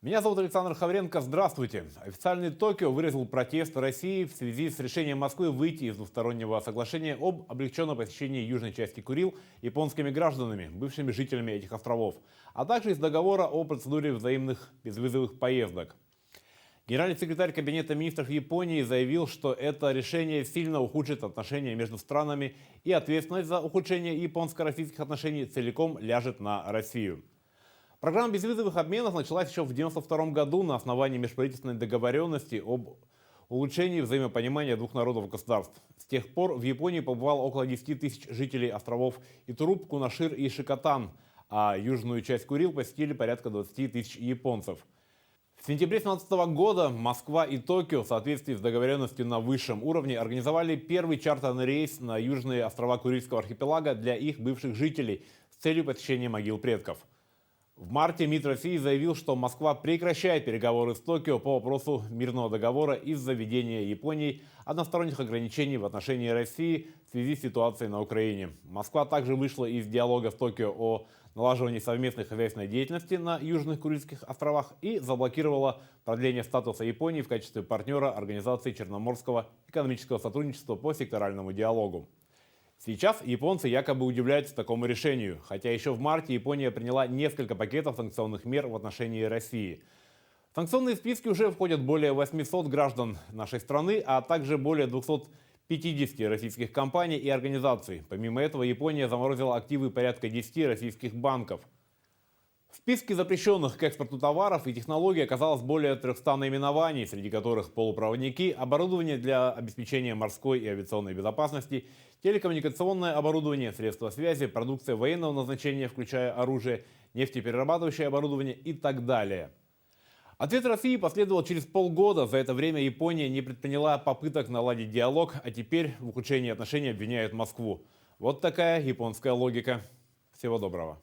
Меня зовут Александр Хавренко. Здравствуйте. Официальный Токио выразил протест России в связи с решением Москвы выйти из двустороннего соглашения об облегченном посещении южной части Курил японскими гражданами, бывшими жителями этих островов, а также из договора о процедуре взаимных безвизовых поездок. Генеральный секретарь Кабинета министров Японии заявил, что это решение сильно ухудшит отношения между странами, и ответственность за ухудшение японско-российских отношений целиком ляжет на Россию. Программа безвизовых обменов началась еще в 1992 году на основании межправительственной договоренности об улучшении взаимопонимания двух народов и государств. С тех пор в Японии побывало около 10 тысяч жителей островов Итуруп, Кунашир и Шикотан, а южную часть Курил посетили порядка 20 тысяч японцев. В сентябре 2017 года Москва и Токио в соответствии с договоренностью на высшем уровне организовали первый чартерный рейс на южные острова Курильского архипелага для их бывших жителей с целью посещения могил предков. В марте МИД России заявил, что Москва прекращает переговоры с Токио по вопросу мирного договора из-за введения Японией односторонних ограничений в отношении России в связи с ситуацией на Украине. Москва также вышла из диалога с Токио о налаживании совместной хозяйственной деятельности на Южных Курильских островах и заблокировала продление статуса Японии в качестве партнера Организации Черноморского экономического сотрудничества по секторальному диалогу. Сейчас японцы якобы удивляются такому решению, хотя еще в марте Япония приняла несколько пакетов санкционных мер в отношении России. В санкционные списки уже входят более 800 граждан нашей страны, а также более 250 российских компаний и организаций. Помимо этого, Япония заморозила активы порядка 10 российских банков. В списке запрещенных к экспорту товаров и технологий оказалось более 300 наименований, среди которых полупроводники, оборудование для обеспечения морской и авиационной безопасности, телекоммуникационное оборудование, средства связи, продукция военного назначения, включая оружие, нефтеперерабатывающее оборудование и так далее. Ответ России последовал через полгода. За это время Япония не предприняла попыток наладить диалог, а теперь в ухудшении отношений обвиняют Москву. Вот такая японская логика. Всего доброго.